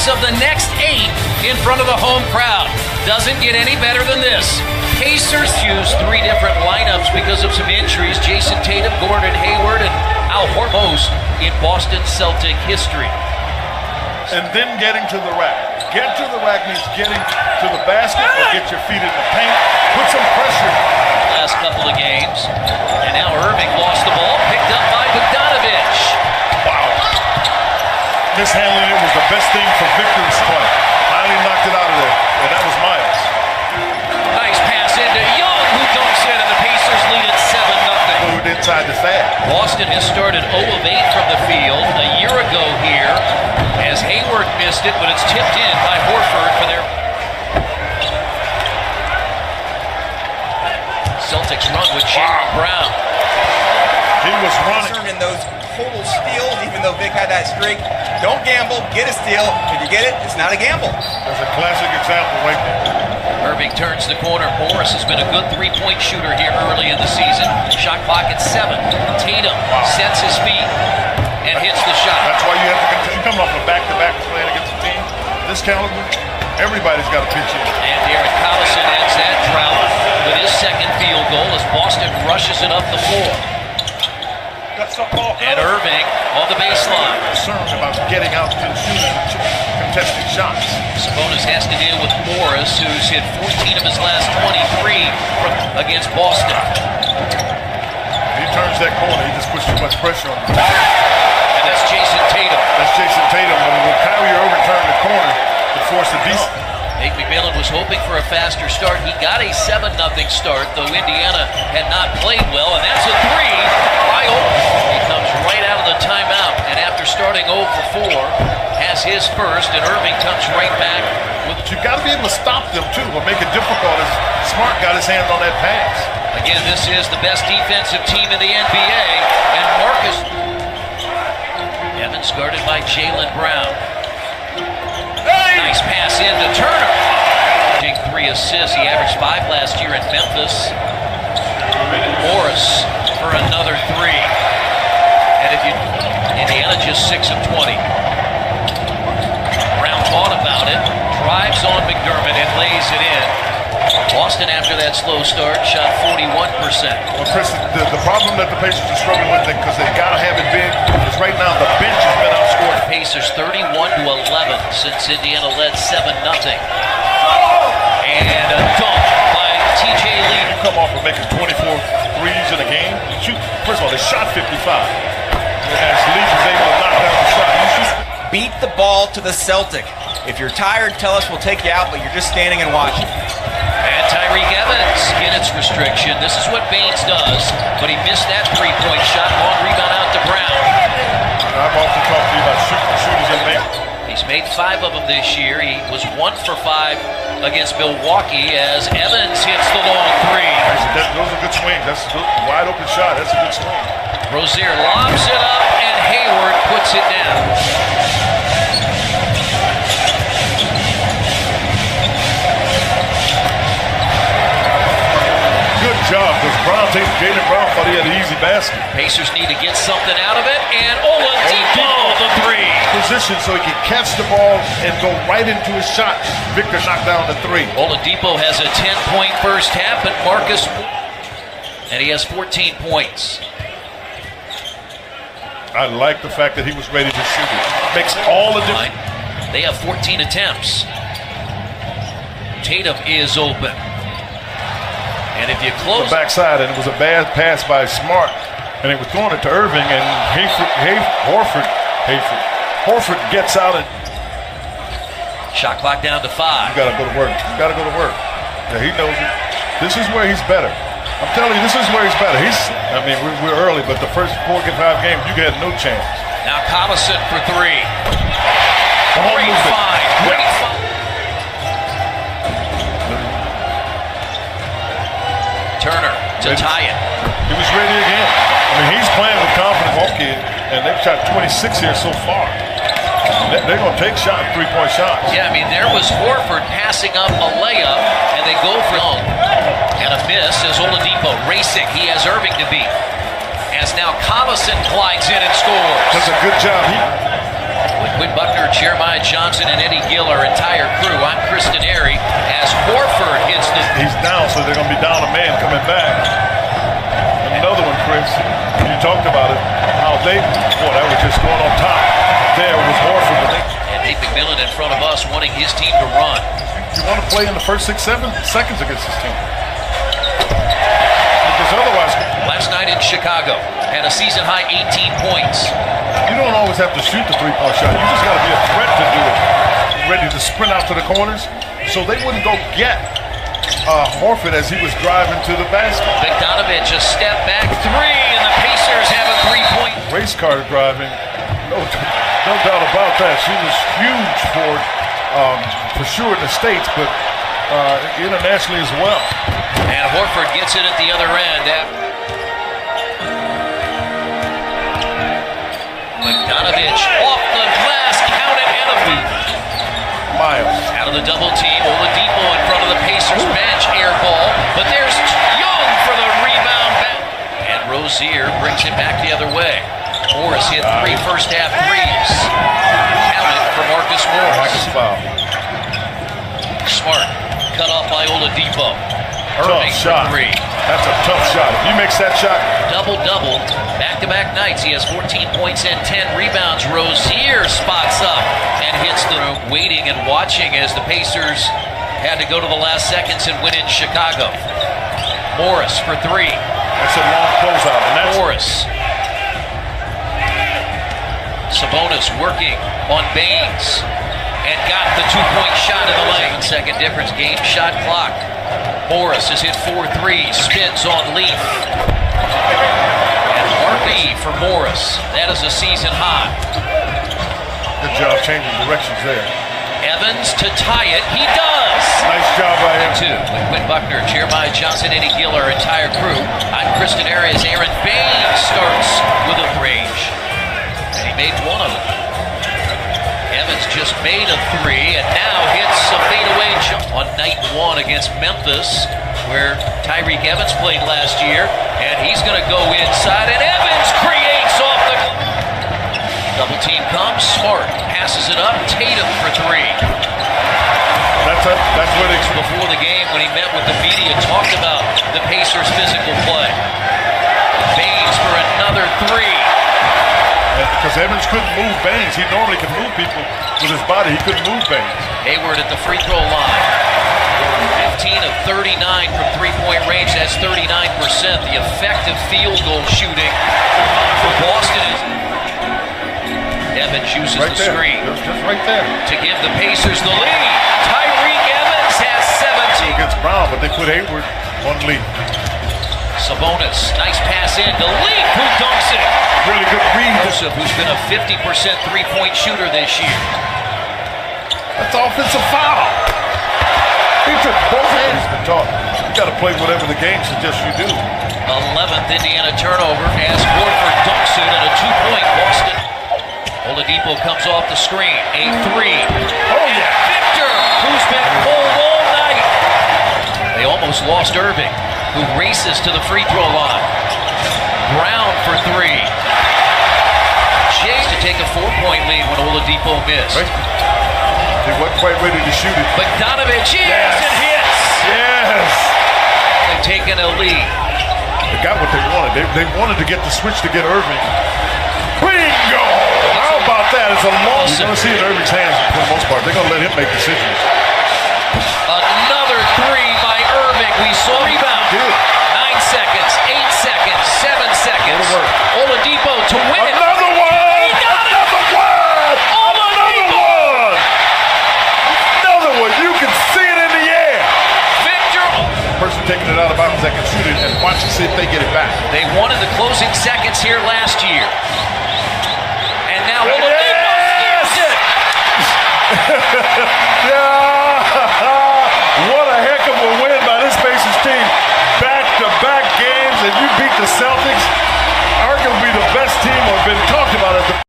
of the next 8 in front of the home crowd. Doesn't get any better than this. Pacers used 3 different lineups because of some injuries. Jason Tatum, Gordon Hayward, and Al Horford in Boston Celtic history. And then getting to the rack. Get to the rack means getting to the basket or get your feet in the paint. Put some pressure. Last couple of games. And now Irving lost the ball, picked up by Bogdanovich. Wow. Mishandling it was the best thing for Victor's play. Finally knocked it out of there. And that was Miles. Nice pass into Young, who dunks in, and the Pacers lead at 7-0. Moved inside the fag. Boston has started 0 of 8 from the field a year ago here, as Hayward missed it, but it's tipped in by Horford for their Celtics run with Jaylen Brown. He was running. In those total steals, even though Vic had that streak, don't gamble, get a steal. If you get it, it's not a gamble. That's a classic example right there. Irving turns the corner. Morris has been a good three-point shooter here early in the season. Shot clock at 7. Tatum sets his feet and hits the shot. That's why you have to continue coming off a back-to-back playing against a team this caliber. Everybody's got to pitch in. And Derek Collison ends that drought with his second field goal as Boston rushes it up the floor. And Irving on the baseline. Concerned about getting out to the shooting and contesting shots. Sabonis has to deal with Morris, who's hit 14 of his last 23 against Boston. He turns that corner, he just puts too much pressure on him. And that's Jason Tatum. That's Jason Tatum, but when Kyrie Irving turned the corner, it forced a decent. Nate McMillan was hoping for a faster start. He got a 7-0 start, though Indiana had not played well, and that's a 3 by Olden. He comes right out of the timeout, and after starting 0 for 4, has his first, and Irving comes right back. You've got to be able to stop them, too. What make it difficult is Smart got his hands on that pass. Again, this is the best defensive team in the NBA, and Marcus Evans guarded by Jaylen Brown. Nice pass in to Turner. 3 assists. He averaged 5 last year in Memphis. Morris for another 3. And if you Indiana just 6 of 20. Brown thought about it, drives on McDermott and lays it in. Boston, after that slow start, shot 41%. Well, Chris, the problem that the Pacers are struggling with, because they got to have it big, is right now the bench has been outscored. Pacers 31-11 since Indiana led 7-0. And a dunk by T.J. Lee. You come off of making 24 threes in a game. First of all, they shot 55. As Lee was able to knock down the shot. Beat the ball to the Celtic. If you're tired, tell us, we'll take you out, but you're just standing and watching. And Tyreke Evans minutes restriction. This is what Baines does, but he missed that three-point shot. Long rebound out to Brown. I've often talked to you about shooters in there. He's made 5 of them this year. He was 1 for 5 against Milwaukee as Evans hits the long 3. Those are good swings. That's a wide open shot. That's a good swing. Rozier lobs it up, and Hayward puts it down. Job, because Jaylen Brown thought he had an easy basket. Pacers need to get something out of it, and Oladipo the 3. Position so he can catch the ball and go right into his shot. Victor knocked down the 3. Oladipo has a 10-point first half, and Marcus, and he has 14 points. I like the fact that he was ready to shoot it. Makes all the difference. They have 14 attempts. Tatum is open. And if you close the backside, and it was a bad pass by Smart, and they were throwing it to Irving, and Horford gets out and shot clock down to 5. You got to go to work. You got to go to work. Yeah, he knows it. This is where he's better. I'm telling you, this is where he's better. We're early, but the first 4 or 5 games, you had no chance. Now Collison for 3. Great find. Great find. Turner to tie it. He was ready again. He's playing with confidence, and they've shot 26 here so far. They're going to take three-point shots. Yeah, there was Horford passing up a layup, and they go for long. And a miss as Oladipo racing. He has Irving to beat. As now Collison glides in and scores. Does a good job. With Quinn Buckner, Jeremiah Johnson, and Eddie Gill, our entire crew, I'm Chris Denary as Horford hits the... He's down, so they're going to be down a man coming back. Another one, Chris. You talked about it. How they... Boy, that was just going on top. There was Horford. But and Nate McMillan in front of us wanting his team to run. you want to play in the first 6-7 seconds against this team. Because otherwise... Last night in Chicago, had a season-high 18 points. You don't always have to shoot the three-point shot. You just got to be a threat to do it. Ready to sprint out to the corners. So they wouldn't go get Horford as he was driving to the basket. Bogdanovich a step back three, and the Pacers have a three-point. Race car driving. No doubt about that. She was huge for sure in the States, but internationally as well. And Horford gets it at the other end. Bogdanovich off the glass, count it, and a boot. Miles. Out of the double team, Oladipo in front of the Pacers bench, air ball, but there's Young for the rebound back. And Rozier brings it back the other way. Morris hit three first-half threes. Count it for Marcus Morris. Marcus foul. Smart, cut off by Oladipo. Tough Irving shot. for three. That's a tough shot. If he makes that shot. Double-double, back-to-back nights. He has 14 points and 10 rebounds. Rozier spots up and hits the room, waiting and watching as the Pacers had to go to the last seconds and win in Chicago. Morris for three. That's a long closeout. And that's Morris. Sabonis working on Baines and got the two-point shot in the lane. 7-second difference, game shot clock. Morris has hit 4 threes, spins on Leaf. And RB for Morris. That is a season high. good job changing directions there. Evans to tie it. He does. Nice job by him. Two with Quinn Buckner, Jeremiah Johnson, Eddie Gill, our entire crew. I'm Kristen Arias. Aaron Baines starts with a range. And he made one of them. Evans just made a three and now hits a fadeaway on night one against Memphis, where Tyreke Evans played last year. And he's going to go inside, and Evans creates off the... Double team comes, Smart passes it up, Tatum for three. That's what it's... Before the game, when he met with the media, talked about the Pacers' physical play. Baines for another three. Because Evans couldn't move Baines. He normally can move people with his body. He couldn't move Baines. Hayward at the free throw line. 15 of 39 from three-point range. That's 39%. The effective field goal shooting for Boston is... Evans uses the screen. Just right there. To give the Pacers the lead. Tyreke Evans has 17. Against Brown, but they put Hayward on lead. Sabonis, nice pass in to Leaf, who dunks it. Really good read. Joseph, who's been a 50% three-point shooter this year. That's offensive foul. He took both hands. You got to play whatever the game suggests you do. 11th Indiana turnover as Horford dunks it at a two-point Boston. Oladipo comes off the screen, a three. Oh, yeah. Victor, who's been cold all night. They almost lost Irving, who races to the free throw line. Brown for three. Jay to take a 4-point lead when Oladipo missed. Right. They weren't quite ready to shoot it. Bogdanovich, yes, it hits. Yes. They've taken a lead. They got what they wanted. They wanted to get the switch to get Irving. Bingo! How about that? It's a long... You're going to see it in Irving's hands for the most part. They're going to let him make decisions. Another three by Irving. We saw rebound. 9 seconds, 8 seconds, 7 seconds. Oladipo to win it. Another one! He got it! Another one! Oladipo! Another one! You can see it in the air. Victor! Person taking it out of bounds that can shoot it and watch and see if they get it back. They wanted the closing seconds here last year.